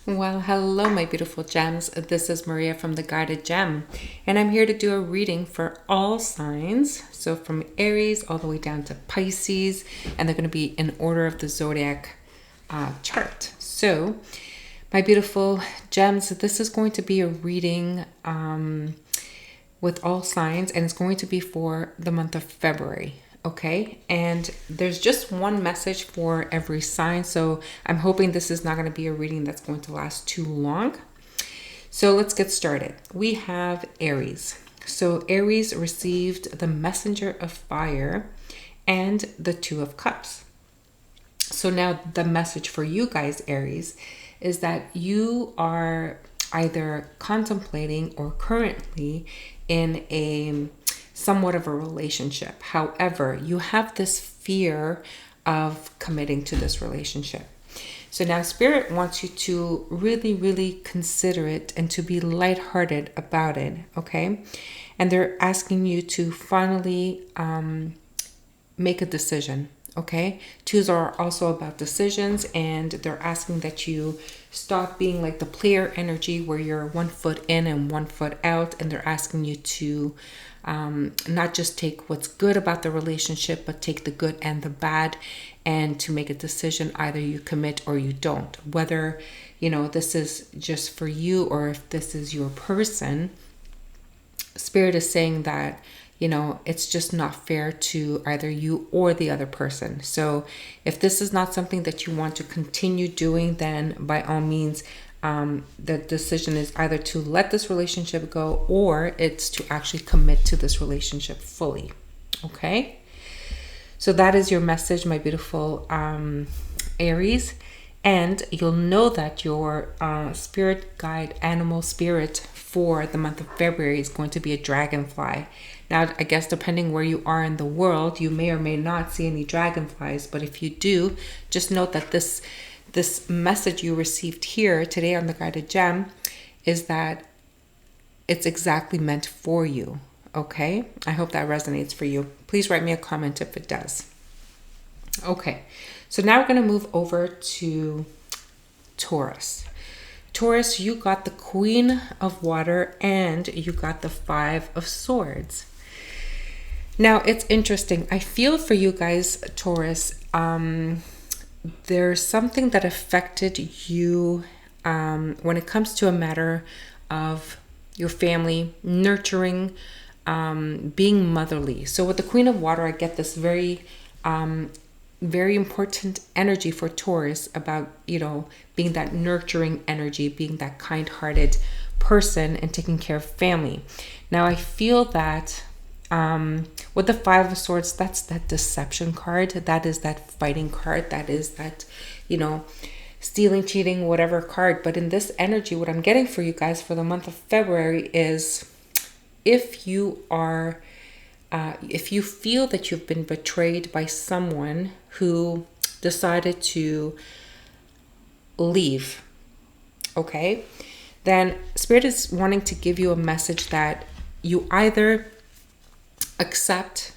Well, hello, my beautiful gems. This is Maria from The Guided Gem, and I'm here to do a reading for all signs. So from Aries all the way down to Pisces, and they're going to be in order of the zodiac chart. So, my beautiful gems, this is going to be a reading with all signs, and it's going to be for the month of February. Okay, and there's just one message for every sign, so I'm hoping this is not going to be a reading that's going to last too long. So let's get started. We have Aries. So Aries received the Messenger of Fire and the Two of Cups. So now the message for you guys, Aries, is that you are either contemplating or currently in a somewhat of a relationship. However, you have this fear of committing to this relationship. So now Spirit wants you to really, really consider it and to be lighthearted about it, okay? And they're asking you to finally make a decision, okay? Twos are also about decisions, and they're asking that you stop being like the player energy where you're 1 foot in and 1 foot out, and they're asking you to not just take what's good about the relationship, but take the good and the bad, and to make a decision. Either you commit or you don't. Whether, this is just for you or if this is your person, Spirit is saying that, it's just not fair to either you or the other person. So if this is not something that you want to continue doing, then by all means, the decision is either to let this relationship go or it's to actually commit to this relationship fully. Okay, so that is your message, my beautiful Aries. And you'll know that your spirit guide, animal spirit for the month of February is going to be a dragonfly. Now, I guess depending where you are in the world, you may or may not see any dragonflies, but if you do, just note that this message you received here today on the Guided Gem is that it's exactly meant for you. Okay, I hope that resonates for you. Please write me a comment if it does. Okay, so now we're going to move over to Taurus. Taurus, you got the Queen of Water and you got the Five of Swords. Now, it's interesting. I feel for you guys, Taurus, there's something that affected you when it comes to a matter of your family, nurturing, being motherly. So with the Queen of Water, I get this very important energy for Taurus about, being that nurturing energy, being that kind-hearted person and taking care of family. Now, I feel that with the Five of Swords, that's that deception card. That is that fighting card. That is that, stealing, cheating, whatever card. But in this energy, what I'm getting for you guys for the month of February is if you feel that you've been betrayed by someone who decided to leave, okay, then Spirit is wanting to give you a message that you either accept,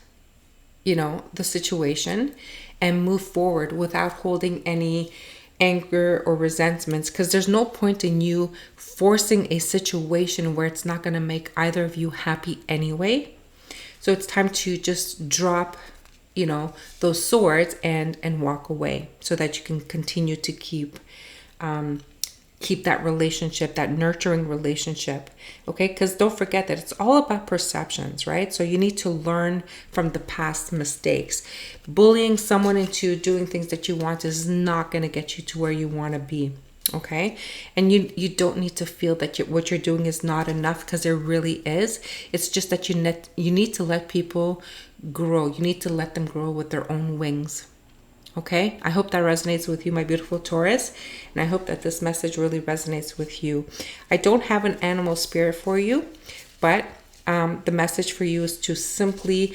the situation and move forward without holding any anger or resentments, because there's no point in you forcing a situation where it's not going to make either of you happy anyway. So it's time to just drop, those swords and walk away so that you can continue to keep that relationship, that nurturing relationship. Okay, because don't forget that it's all about perceptions, right? So you need to learn from the past mistakes. Bullying someone into doing things that you want is not going to get you to where you want to be. Okay, and you don't need to feel that what you're doing is not enough, because there really is. It's just that you need to let people grow. You need to let them grow with their own wings. Okay, I hope that resonates with you, my beautiful Taurus, and I hope that this message really resonates with you. I don't have an animal spirit for you, but the message for you is to simply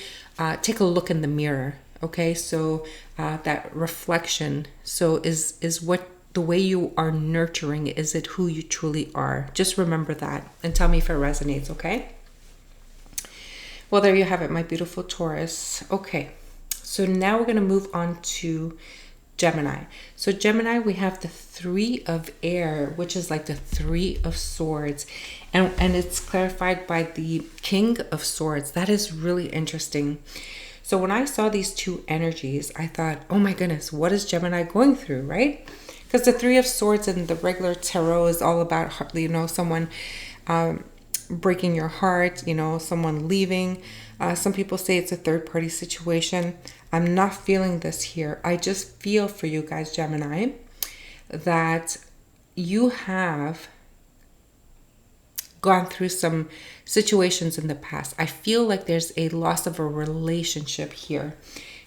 take a look in the mirror. Okay, so that reflection. So is what the way you are nurturing, is it who you truly are? Just remember that and tell me if it resonates, okay? Well, there you have it, my beautiful Taurus. Okay, so now we're going to move on to Gemini. So Gemini, we have the 3 of air, which is like the 3 of swords. And it's clarified by the King of Swords. That is really interesting. So when I saw these two energies, I thought, oh my goodness, what is Gemini going through, right? Because the 3 of Swords in the regular tarot is all about, someone breaking your heart, someone leaving. Some people say it's a third-party situation. I'm not feeling this here. I just feel for you guys, Gemini, that you have gone through some situations in the past. I feel like there's a loss of a relationship here,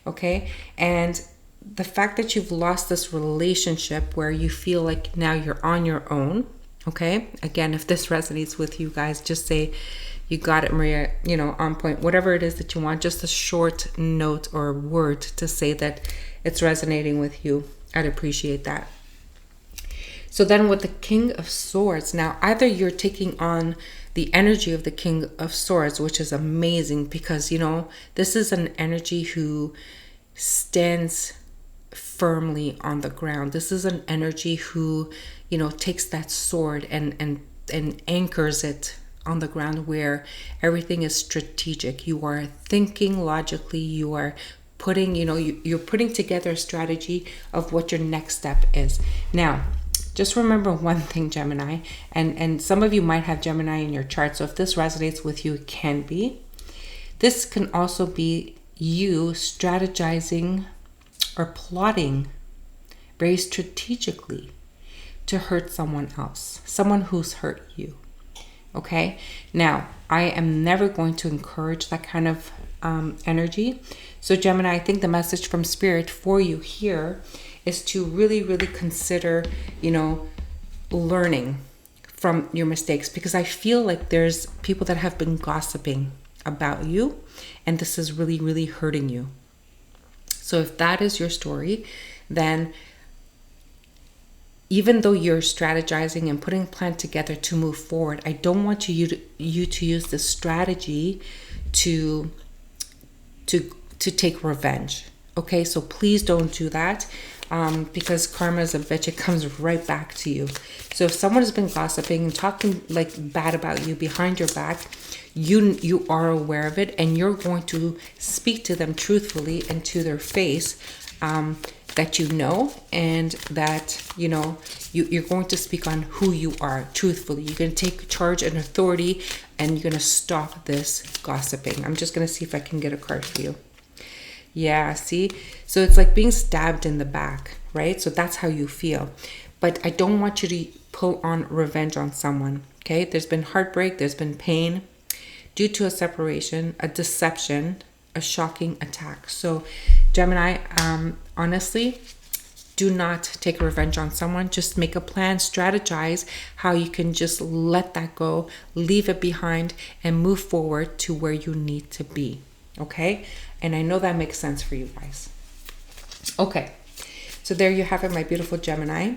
okay? And the fact that you've lost this relationship where you feel like now you're on your own, okay? Again, if this resonates with you guys, just say, you got it, Maria, on point. Whatever it is that you want, just a short note or word to say that it's resonating with you. I'd appreciate that. So then with the King of Swords, now either you're taking on the energy of the King of Swords, which is amazing because, this is an energy who stands firmly on the ground. This is an energy who, takes that sword and anchors it on the ground where everything is strategic. You are thinking logically. You are putting, you're putting together a strategy of what your next step is. Now, just remember one thing, Gemini, and some of you might have Gemini in your chart. So if this resonates with you, it can be. This can also be you strategizing or plotting very strategically to hurt someone else, someone who's hurt you. Okay, now I am never going to encourage that kind of energy. So Gemini, I think the message from Spirit for you here is to really, really consider, learning from your mistakes, because I feel like there's people that have been gossiping about you, and this is really, really hurting you. So if that is your story, then even though you're strategizing and putting a plan together to move forward, I don't want you to use this strategy to take revenge. Okay, so please don't do that, because karma is a bitch. It comes right back to you. So if someone has been gossiping and talking like bad about you behind your back, you are aware of it, and you're going to speak to them truthfully and to their face, that and that you're going to speak on who you are truthfully. You're going to take charge and authority, and you're going to stop this gossiping. I'm just going to see if I can get a card for you. Yeah, see? So it's like being stabbed in the back, right? So that's how you feel. But I don't want you to pull on revenge on someone, okay? There's been heartbreak, there's been pain due to a separation, a deception, a shocking attack. So Gemini, honestly, do not take revenge on someone. Just make a plan, strategize how you can just let that go, leave it behind, and move forward to where you need to be. Okay? And I know that makes sense for you guys. Okay. So there you have it, my beautiful Gemini.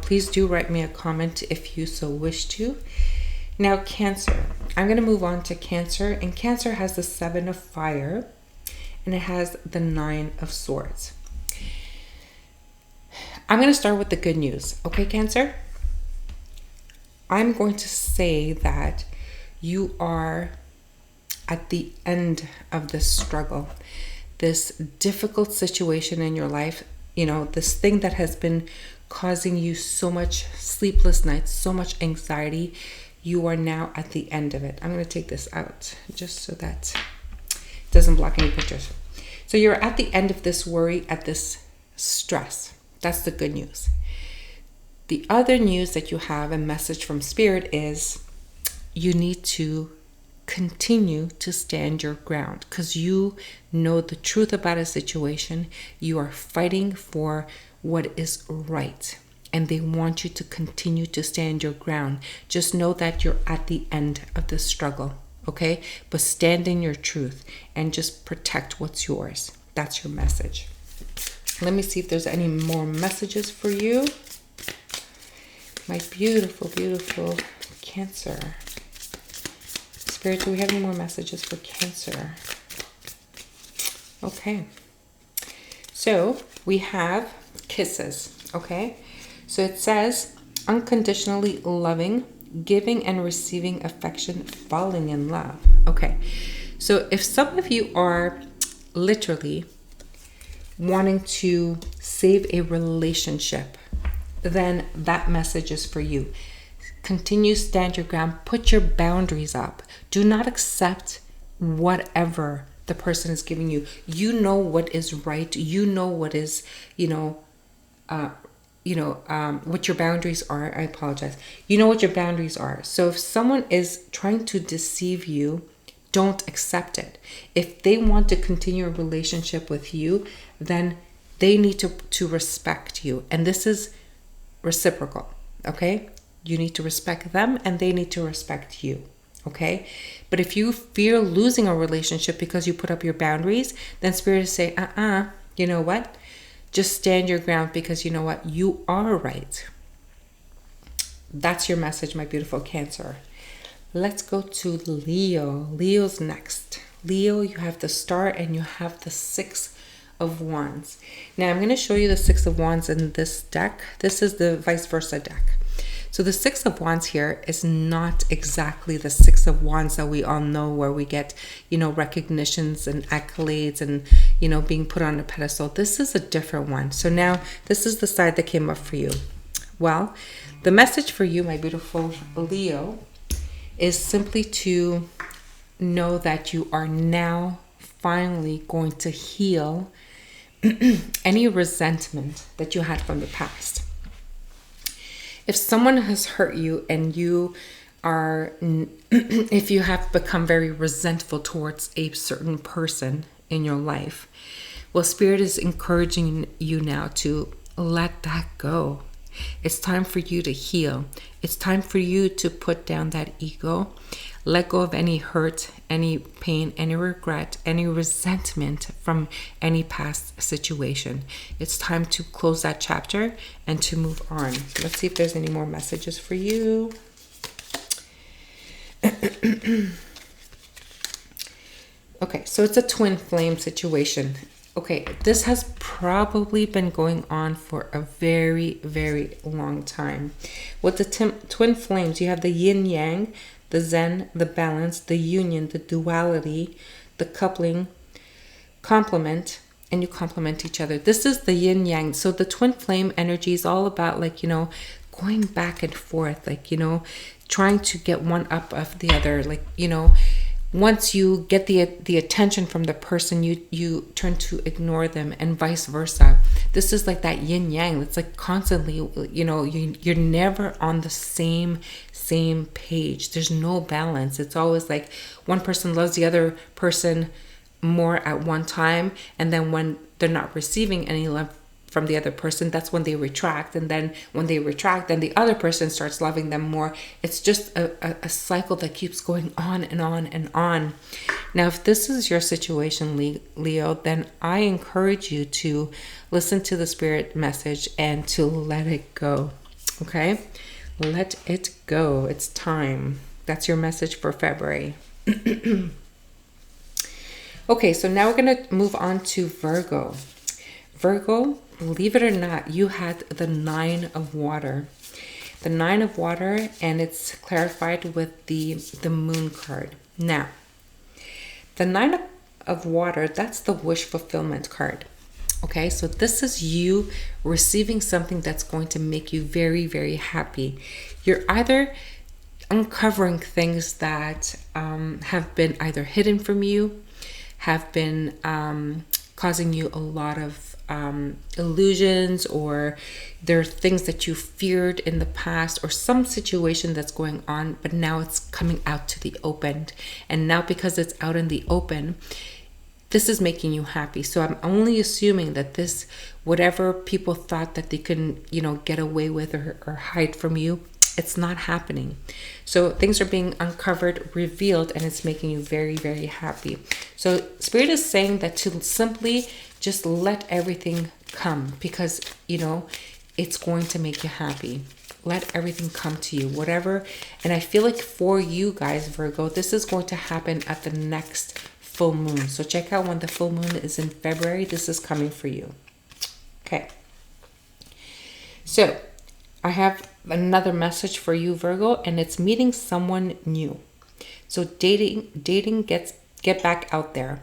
Please do write me a comment if you so wish to. Now, Cancer. I'm going to move on to Cancer. And Cancer has the 7 of Fire. And it has the 9 of Swords. I'm going to start with the good news. Okay, Cancer? I'm going to say that you are at the end of this struggle, this difficult situation in your life, this thing that has been causing you so much sleepless nights, so much anxiety. You are now at the end of it. I'm going to take this out just so that it doesn't block any pictures. So you're at the end of this worry, at this stress. That's the good news. The other news that you have, a message from Spirit, is you need to continue to stand your ground because you know the truth about a situation. You are fighting for what is right, and they want you to continue to stand your ground. Just know that you're at the end of the struggle, okay? But stand in your truth and just protect what's yours. That's your message. Let me see if there's any more messages for you. My beautiful, beautiful Cancer. Spirit, do we have any more messages for Cancer? Okay. So we have kisses. Okay, so it says unconditionally loving, giving and receiving affection, falling in love. Okay, so if some of you are literally wanting to save a relationship, then that message is for you. Continue, stand your ground, put your boundaries up. Do not accept whatever the person is giving you. You know what is right. You know what is, what your boundaries are. I apologize. You know what your boundaries are. So if someone is trying to deceive you, don't accept it. If they want to continue a relationship with you, then they need to respect you. And this is reciprocal, okay? You need to respect them and they need to respect you, okay? But if you fear losing a relationship because you put up your boundaries, then Spirit is saying, you know what? Just stand your ground, because you know what? You are right. That's your message, my beautiful Cancer. Let's go to Leo. Leo's next. Leo, you have the Star and you have the Six of Wands. Now I'm going to show you the Six of Wands in this deck. This is the vice versa deck. So the Six of Wands here is not exactly the Six of Wands that we all know, where we get, recognitions and accolades and, being put on a pedestal. This is a different one. So now this is the side that came up for you. Well, the message for you, my beautiful Leo, is simply to know that you are now finally going to heal any resentment that you had from the past. If someone has hurt you and you are, if you have become very resentful towards a certain person in your life, well, Spirit is encouraging you now to let that go. It's time for you to heal. It's time for you to put down that ego, let go of any hurt, any pain, any regret, any resentment from any past situation. It's time to close that chapter and to move on. Let's see if there's any more messages for you. Okay, so it's a twin flame situation. Okay, this has probably been going on for a very, very long time. With the twin flames, you have the yin yang, the zen, the balance, the union, the duality, the coupling, complement, and you complement each other. This is the yin yang. So the twin flame energy is all about going back and forth, trying to get one up of the other, once you get the attention from the person, you turn to ignore them, and vice versa. This is like that yin yang. It's like constantly, you're never on the same page. There's no balance. It's always like one person loves the other person more at one time, and then when they're not receiving any love from the other person, that's when they retract. And then when they retract, then the other person starts loving them more. It's just a cycle that keeps going on and on and on. Now, if this is your situation, Leo, then I encourage you to listen to the Spirit message and to let it go. Okay? Let it go. It's time. That's your message for February. Okay, so now we're going to move on to Virgo. Virgo, believe it or not, you had the Nine of Water. The Nine of Water, and it's clarified with the Moon card. Now, the Nine of Water, that's the wish fulfillment card. Okay, so this is you receiving something that's going to make you very, very happy. You're either uncovering things that have been either hidden from you, have been causing you a lot of illusions, or there are things that you feared in the past, or some situation that's going on, but now it's coming out to the open. And now because it's out in the open, this is making you happy. So I'm only assuming that this, whatever people thought that they can, get away with or hide from you, it's not happening. So things are being uncovered, revealed, and it's making you very, very happy. So Spirit is saying that to simply just let everything come, because, it's going to make you happy. Let everything come to you, whatever. And I feel like for you guys, Virgo, this is going to happen at the next full moon. So check out when the full moon is in February. This is coming for you. Okay. So I have another message for you, Virgo, and it's meeting someone new. So dating, get back out there.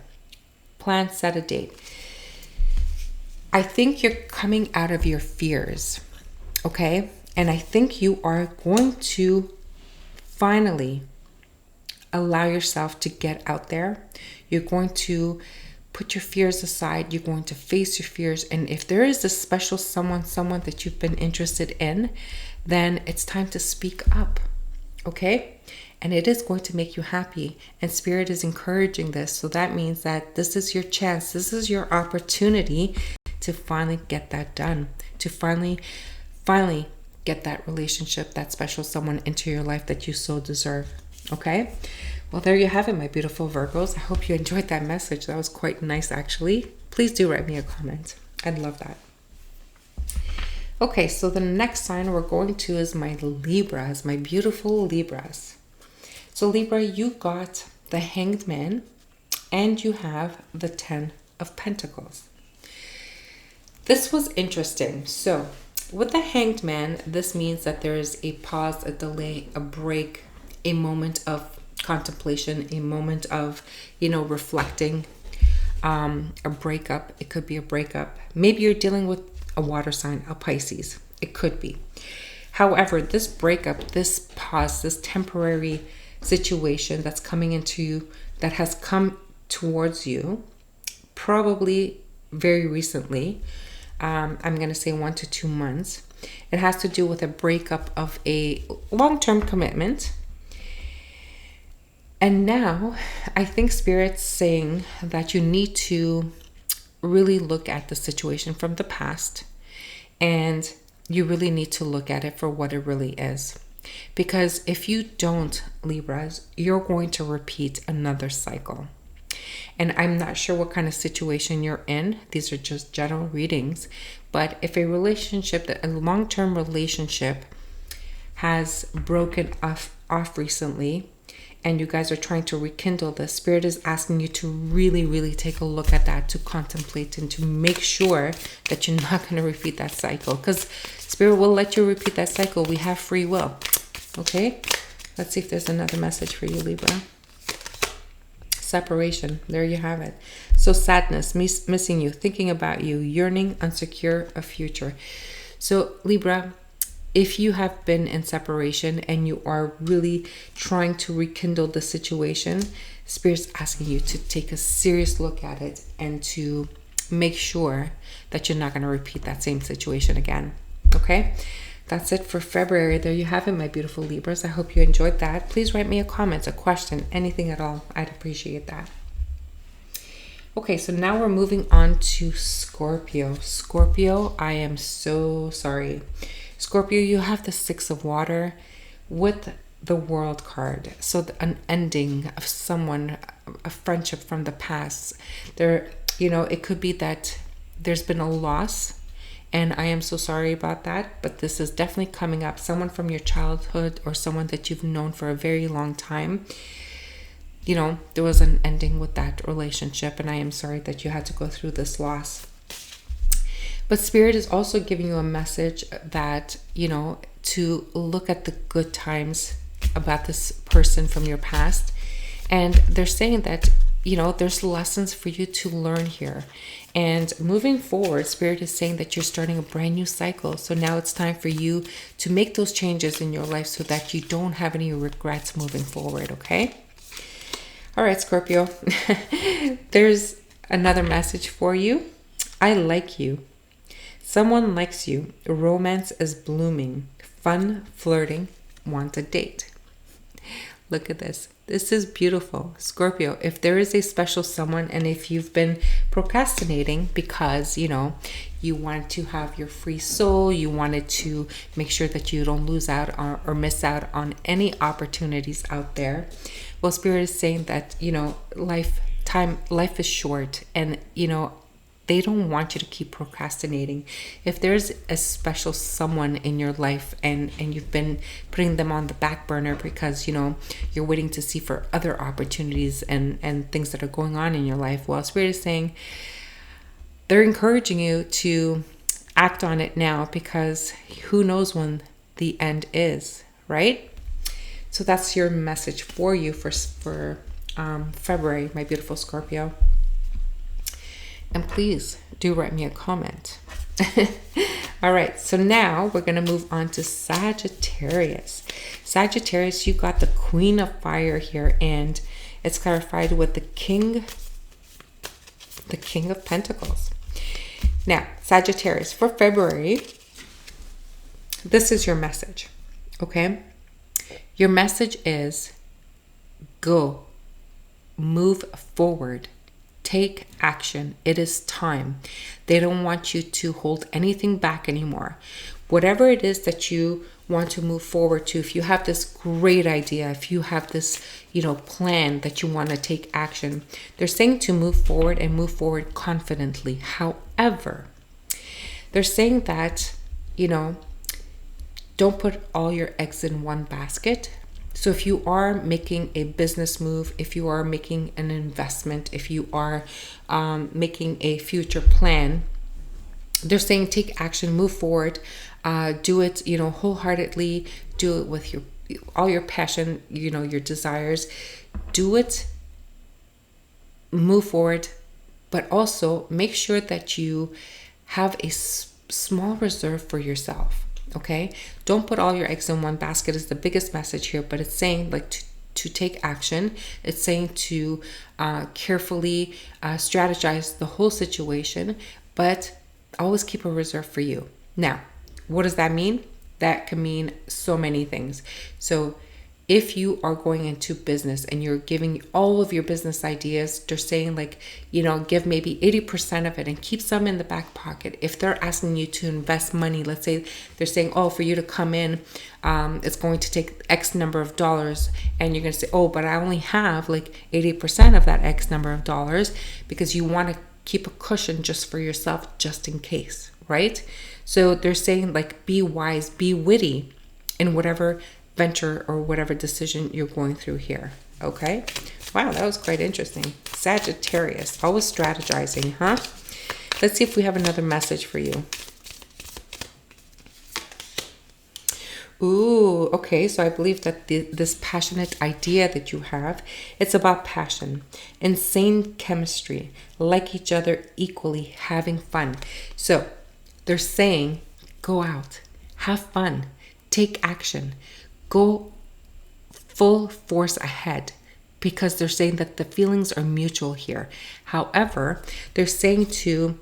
Plan, set a date. I think you're coming out of your fears, okay? And I think you are going to finally allow yourself to get out there. You're going to put your fears aside. You're going to face your fears. And if there is a special someone that you've been interested in, then it's time to speak up, okay? And it is going to make you happy. And Spirit is encouraging this. So that means that this is your chance. This is your opportunity to finally get that done. To finally get that relationship, that special someone into your life that you so deserve. Okay? Well, there you have it, my beautiful Virgos. I hope you enjoyed that message. That was quite nice, actually. Please do write me a comment. I'd love that. Okay, so the next sign we're going to is my Libras, my beautiful Libras. So Libra, you got the Hanged Man and you have the 10 of Pentacles. This was interesting. So with the Hanged Man, this means that there is a pause, a delay, a break, a moment of contemplation, a moment of, reflecting, a breakup. It could be a breakup. Maybe you're dealing with a water sign, a Pisces. It could be. However, this breakup, this pause, this temporary situation that's coming into you, that has come towards you, probably very recently, I'm going to say 1 to 2 months. It has to do with a breakup of a long-term commitment. And now I think Spirit's saying that you need to really look at the situation from the past, and you really need to look at it for what it really is. Because if you don't, Libras, you're going to repeat another cycle. And I'm not sure what kind of situation you're in. These are just general readings. But if a relationship, a long-term relationship has broken off recently, and you guys are trying to rekindle this, Spirit is asking you to really, really take a look at that, to contemplate and to make sure that you're not going to repeat that cycle. Because Spirit will let you repeat that cycle. We have free will. Okay? Let's see if there's another message for you, Libra. Separation. There you have it. So sadness, missing you, thinking about you, yearning, unsecure, a future. So Libra, if you have been in separation and you are really trying to rekindle the situation, Spirit's asking you to take a serious look at it and to make sure that you're not going to repeat that same situation again. Okay? That's it for February. There you have it, my beautiful Libras. I hope you enjoyed that. Please write me a comment, a question, anything at all. I'd appreciate that. Okay, so now we're moving on to Scorpio. Scorpio, I am so sorry. Scorpio, you have the 6 of water with the World card. So an ending of someone, a friendship from the past. There, it could be that there's been a loss, and I am so sorry about that, but this is definitely coming up. Someone from your childhood or someone that you've known for a very long time. There was an ending with that relationship, and I am sorry that you had to go through this loss. But Spirit is also giving you a message that, to look at the good times about this person from your past. And they're saying that, there's lessons for you to learn here. And moving forward, Spirit is saying that you're starting a brand new cycle. So now it's time for you to make those changes in your life so that you don't have any regrets moving forward, okay? All right, Scorpio. There's another message for you. I like you. Someone likes you. Romance is blooming. Fun, flirting, want a date. Look at this. This is beautiful. Scorpio, if there is a special someone, and if you've been procrastinating because, you wanted to have your free soul, you wanted to make sure that you don't lose out on, or miss out on any opportunities out there. Well, Spirit is saying that, life is short, and, they don't want you to keep procrastinating. If there's a special someone in your life and you've been putting them on the back burner because, you're waiting to see for other opportunities and things that are going on in your life, well, Spirit is saying they're encouraging you to act on it now, because who knows when the end is, right? So that's your message for you for February, my beautiful Scorpio. And please do write me a comment. All right, so now we're going to move on to Sagittarius. Sagittarius, you got the Queen of Fire here, and it's clarified with the King of Pentacles. Now, Sagittarius, for February, this is your message, okay? Your message is go, move forward, take action. It is time. They don't want you to hold anything back anymore. Whatever it is that you want to move forward to, if you have this great idea, if you have this, plan that you want to take action, they're saying to move forward and move forward confidently. However, they're saying that, don't put all your eggs in one basket. So if you are making a business move, if you are making an investment, if you are making a future plan, they're saying take action, move forward, do it, wholeheartedly, do it with all your passion, your desires, do it, move forward, but also make sure that you have a small reserve for yourself. Okay, don't put all your eggs in one basket is the biggest message here, but it's saying like to take action. It's saying to carefully strategize the whole situation, but always keep a reserve for you. Now, what does that mean? That can mean so many things. So if you are going into business and you're giving all of your business ideas, they're saying like, give maybe 80% of it and keep some in the back pocket. If they're asking you to invest money, let's say they're saying, for you to come in, it's going to take X number of dollars. And you're going to say, but I only have like 80% of that X number of dollars, because you want to keep a cushion just for yourself, just in case, right? So they're saying like, be wise, be witty in whatever venture or whatever decision you're going through here. Okay. Wow, that was quite interesting. Sagittarius, always strategizing, huh? Let's see if we have another message for you. Ooh, okay. So I believe that this passionate idea that you have, it's about passion, insane chemistry, like each other equally, having fun. So they're saying, go out, have fun, take action, go full force ahead, because they're saying that the feelings are mutual here. However, they're saying to,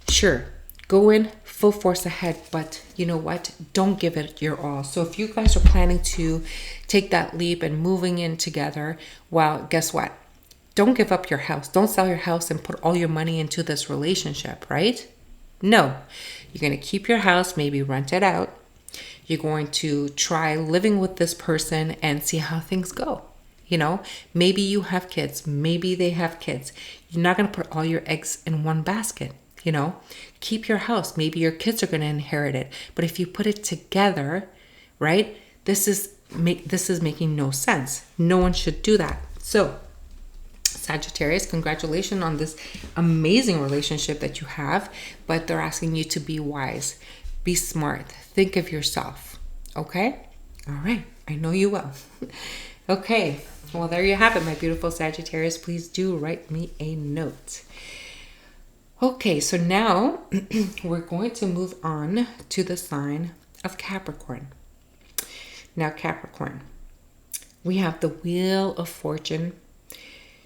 sure, go in full force ahead, but you know what? Don't give it your all. So if you guys are planning to take that leap and moving in together, well, guess what? Don't give up your house. Don't sell your house and put all your money into this relationship, right? No, you're going to keep your house, maybe rent it out. You're going to try living with this person and see how things go. Maybe you have kids, maybe they have kids. You're not going to put all your eggs in one basket. Keep your house. Maybe your kids are going to inherit it. But if you put it together, right, this is making no sense. No one should do that. So Sagittarius, congratulations on this amazing relationship that you have, but they're asking you to be wise, be smart, think of yourself. Okay? All right. I know you will. Okay. Well, there you have it, my beautiful Sagittarius. Please do write me a note. Okay, so now we're going to move on to the sign of Capricorn. Now, Capricorn, we have the Wheel of Fortune.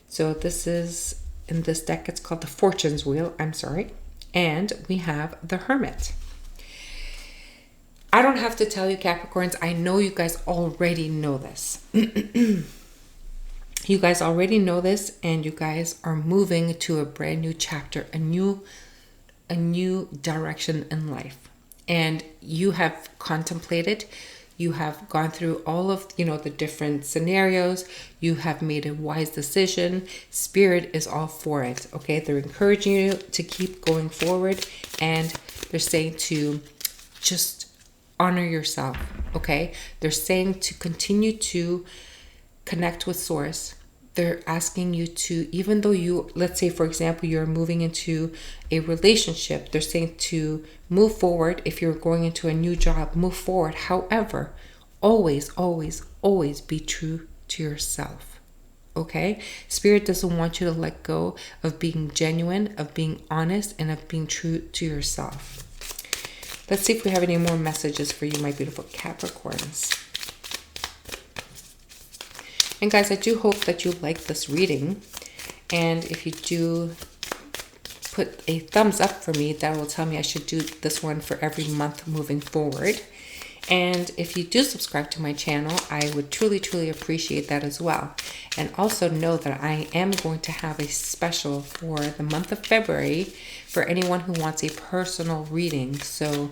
So this is, in this deck, it's called the Fortune's Wheel. I'm sorry. And we have the Hermit. I don't have to tell you, Capricorns, I know you guys already know this. You guys already know this, and you guys are moving to a brand new chapter, a new direction in life. And you have contemplated, you have gone through all of, the different scenarios. You have made a wise decision. Spirit is all for it. Okay. They're encouraging you to keep going forward, and they're saying to just honor yourself. Okay. They're saying to continue to connect with Source. they're asking you to, even though you, let's say, for example, you're moving into a relationship, they're saying to move forward. If you're going into a new job, move forward. However, always, always, always be true to yourself. Okay? Spirit doesn't want you to let go of being genuine, of being honest, and of being true to yourself. Let's see if we have any more messages for you, my beautiful Capricorns. And guys, I do hope that you like this reading. And if you do put a thumbs up for me, that will tell me I should do this one for every month moving forward. And if you do subscribe to my channel, I would truly, truly appreciate that as well. And also know that I am going to have a special for the month of February for anyone who wants a personal reading. So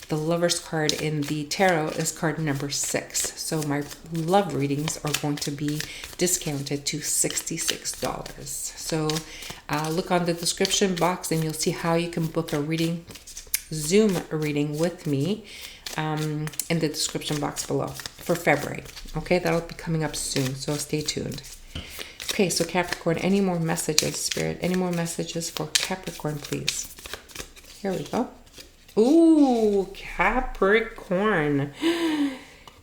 the Lover's card in the tarot is card number 6. So my love readings are going to be discounted to $66. So look on the description box and you'll see how you can book a reading, Zoom reading with me in the description box below for February. Okay, that'll be coming up soon, so stay tuned. Okay, so Capricorn, any more messages, Spirit? Any more messages for Capricorn, please? Here we go. Ooh, Capricorn.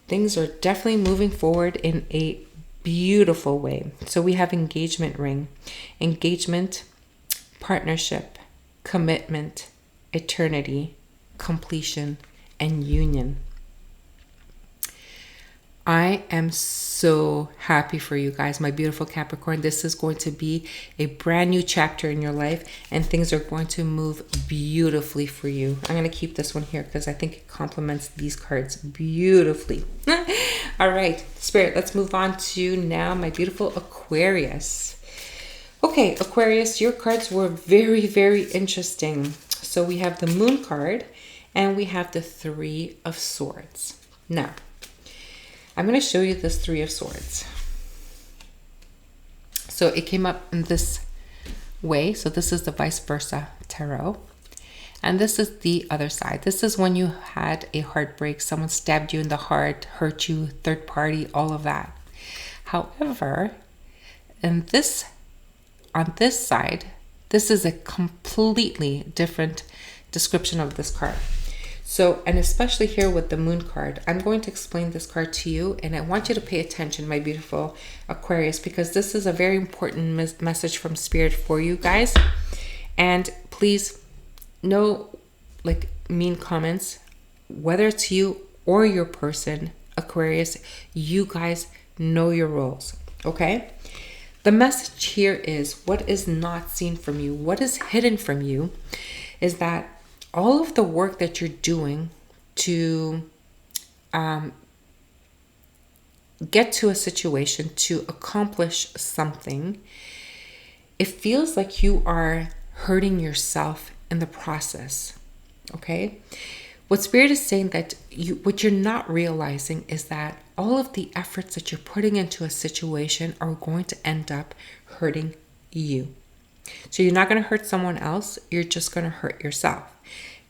Things are definitely moving forward in a beautiful way. So we have engagement ring, engagement, partnership, commitment, eternity, completion, and union. I am so happy for you guys, my beautiful Capricorn. This is going to be a brand new chapter in your life, and things are going to move beautifully for you. I'm going to keep this one here because I think it complements these cards beautifully. All right, Spirit, let's move on to now my beautiful Aquarius. Okay, Aquarius, your cards were very, very interesting. So we have the Moon card and we have the Three of Swords. Now, I'm going to show you this Three of Swords. So it came up in this way. So this is the vice versa tarot. And this is the other side. This is when you had a heartbreak. Someone stabbed you in the heart, hurt you, third party, all of that. However, on this side, this is a completely different description of this card. So, and especially here with the Moon card, I'm going to explain this card to you, and I want you to pay attention, my beautiful Aquarius, because this is a very important message from Spirit for you guys. And please, no mean comments, whether it's you or your person, Aquarius, you guys know your roles, okay? The message here is what is not seen from you, what is hidden from you is that all of the work that you're doing to get to a situation, to accomplish something, it feels like you are hurting yourself in the process, okay? What Spirit is saying that what you're not realizing is that all of the efforts that you're putting into a situation are going to end up hurting you. So you're not going to hurt someone else, you're just going to hurt yourself.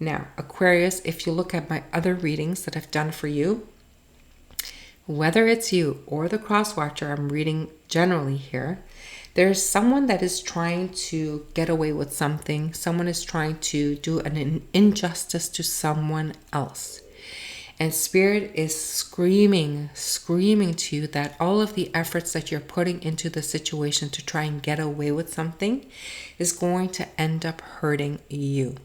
Now, Aquarius, if you look at my other readings that I've done for you, whether it's you or the cross watcher, I'm reading generally here, there's someone that is trying to get away with something. Someone is trying to do an injustice to someone else. And Spirit is screaming to you that all of the efforts that you're putting into the situation to try and get away with something is going to end up hurting you.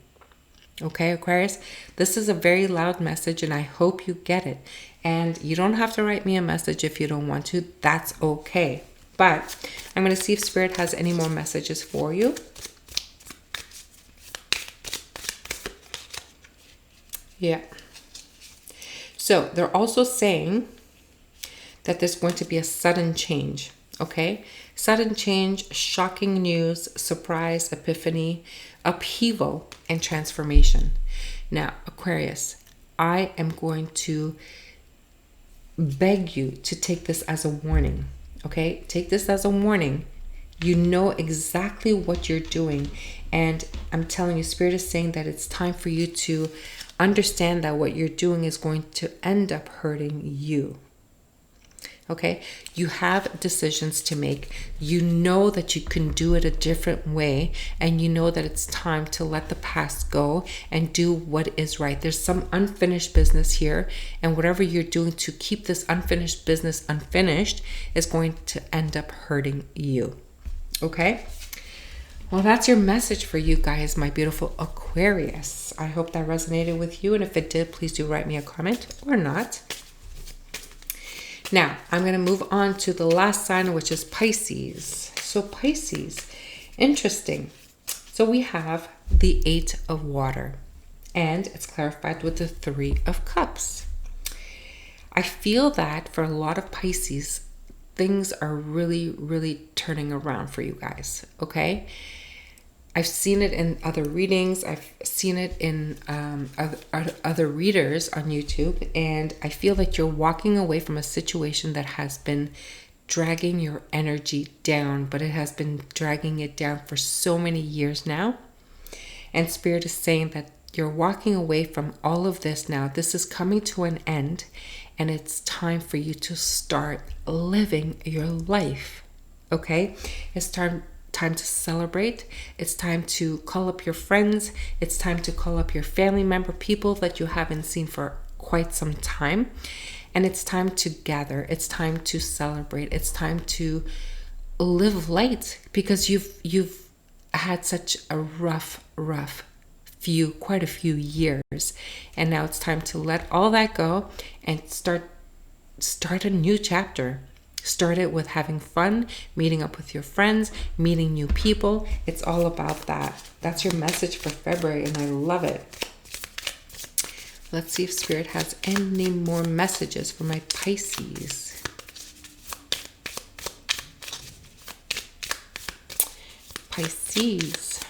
Okay, Aquarius, this is a very loud message and I hope you get it. And you don't have to write me a message if you don't want to. That's okay. But I'm going to see if Spirit has any more messages for you. Yeah. So they're also saying that there's going to be a sudden change. Okay? Sudden change, shocking news, surprise, epiphany, upheaval, and transformation. Now, Aquarius, I am going to beg you to take this as a warning. Okay? Take this as a warning. You know exactly what you're doing. And I'm telling you, Spirit is saying that it's time for you to understand that what you're doing is going to end up hurting you. Okay, you have decisions to make. You know that you can do it a different way, and you know that it's time to let the past go and do what is right. There's some unfinished business here, and whatever you're doing to keep this unfinished business unfinished is going to end up hurting you. Okay, well, that's your message for you guys, my beautiful Aquarius. I hope that resonated with you, and if it did, please do write me a comment or not. Now, I'm going to move on to the last sign, which is Pisces. So Pisces, interesting. So we have the 8 of water, and it's clarified with the 3 of cups. I feel that for a lot of Pisces, things are really, really turning around for you guys, okay? I've seen it in other readings. I've seen it in other readers on YouTube. And I feel like you're walking away from a situation that has been dragging your energy down, but it has been dragging it down for so many years now. And Spirit is saying that you're walking away from all of this now. This is coming to an end, and it's time for you to start living your life. Okay? It's time to celebrate. It's time to call up your friends. It's time to call up your family member, people that you haven't seen for quite some time. And it's time to gather. It's time to celebrate. It's time to live light, because you've had such a rough quite a few years. And now it's time to let all that go and start a new chapter. Start it with having fun, meeting up with your friends, meeting new people. It's all about that. That's your message for February, and I love it. Let's see if Spirit has any more messages for my Pisces. Pisces.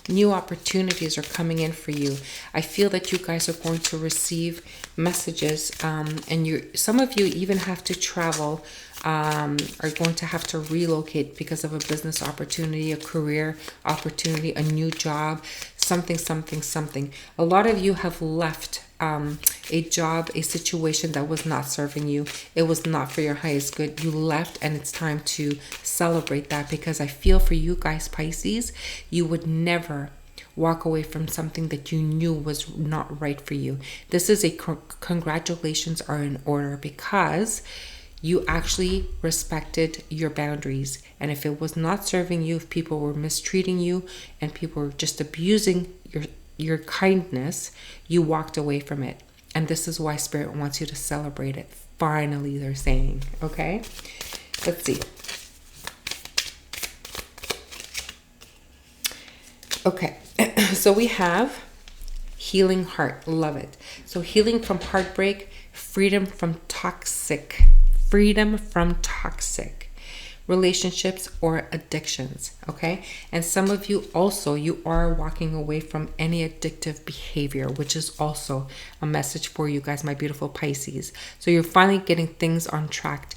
New opportunities are coming in for you. I feel that you guys are going to receive messages, and some of you even have to travel, are going to have to relocate because of a business opportunity, a career opportunity, a new job, something. A lot of you have left a job, a situation that was not serving you. It was not for your highest good. You left, and it's time to celebrate that, because I feel for you guys, Pisces, you would never walk away from something that you knew was not right for you. This is a congratulations are in order, because you actually respected your boundaries. And if it was not serving you, if people were mistreating you and people were just abusing your kindness, you walked away from it. And this is why Spirit wants you to celebrate it. Finally, they're saying, okay? Let's see. Okay, so we have healing heart. Love it. So healing from heartbreak, freedom from toxic relationships or addictions, okay? And some of you also, you are walking away from any addictive behavior, which is also a message for you guys, my beautiful Pisces. So you're finally getting things on track.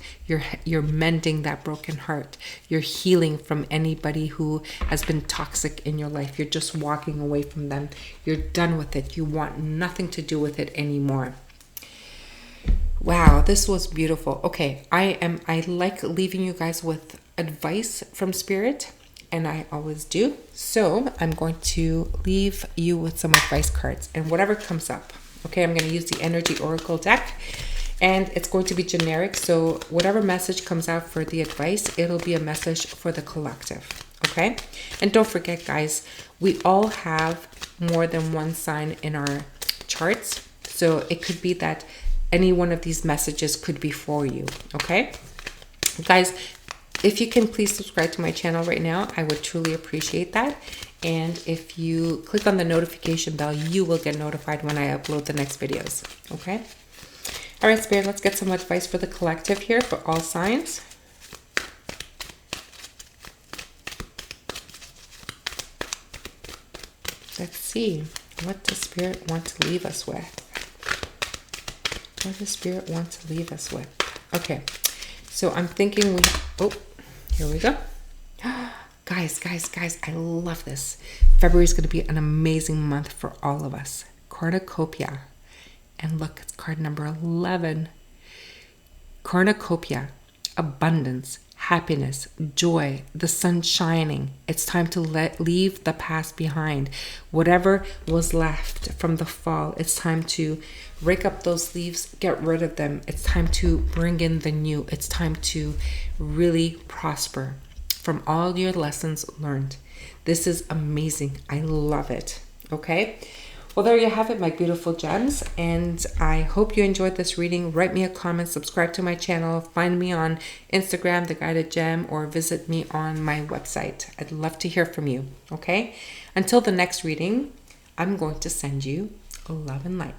You're mending that broken heart. You're healing from anybody who has been toxic in your life. You're just walking away from them. You're done with it. You want nothing to do with it anymore. Wow, this was beautiful. Okay, I like leaving you guys with advice from Spirit, and I always do. So I'm going to leave you with some advice cards and whatever comes up. Okay, I'm going to use the Energy Oracle deck, and it's going to be generic. So whatever message comes out for the advice, it'll be a message for the collective. Okay, and don't forget, guys, we all have more than one sign in our charts. So it could be that any one of these messages could be for you, okay? Guys, if you can please subscribe to my channel right now, I would truly appreciate that. And if you click on the notification bell, you will get notified when I upload the next videos, okay? All right, Spirit, let's get some advice for the collective here for all signs. Let's see, what does Spirit want to leave us with? What does Spirit want to leave us with? Okay, so I'm thinking here we go. Guys, I love this. February is going to be an amazing month for all of us. Cornucopia. And look, it's card number 11. Cornucopia. abundance, happiness, joy, the sun shining. It's time to leave the past behind. Whatever was left from the fall, it's time to rake up those leaves, get rid of them. It's time to bring in the new. It's time to really prosper from all your lessons learned. This is amazing. I love it. Okay. Well, there you have it, my beautiful gems. And I hope you enjoyed this reading. Write me a comment, subscribe to my channel, find me on Instagram, The Guided Gem, or visit me on my website. I'd love to hear from you. Okay. Until the next reading, I'm going to send you love and light.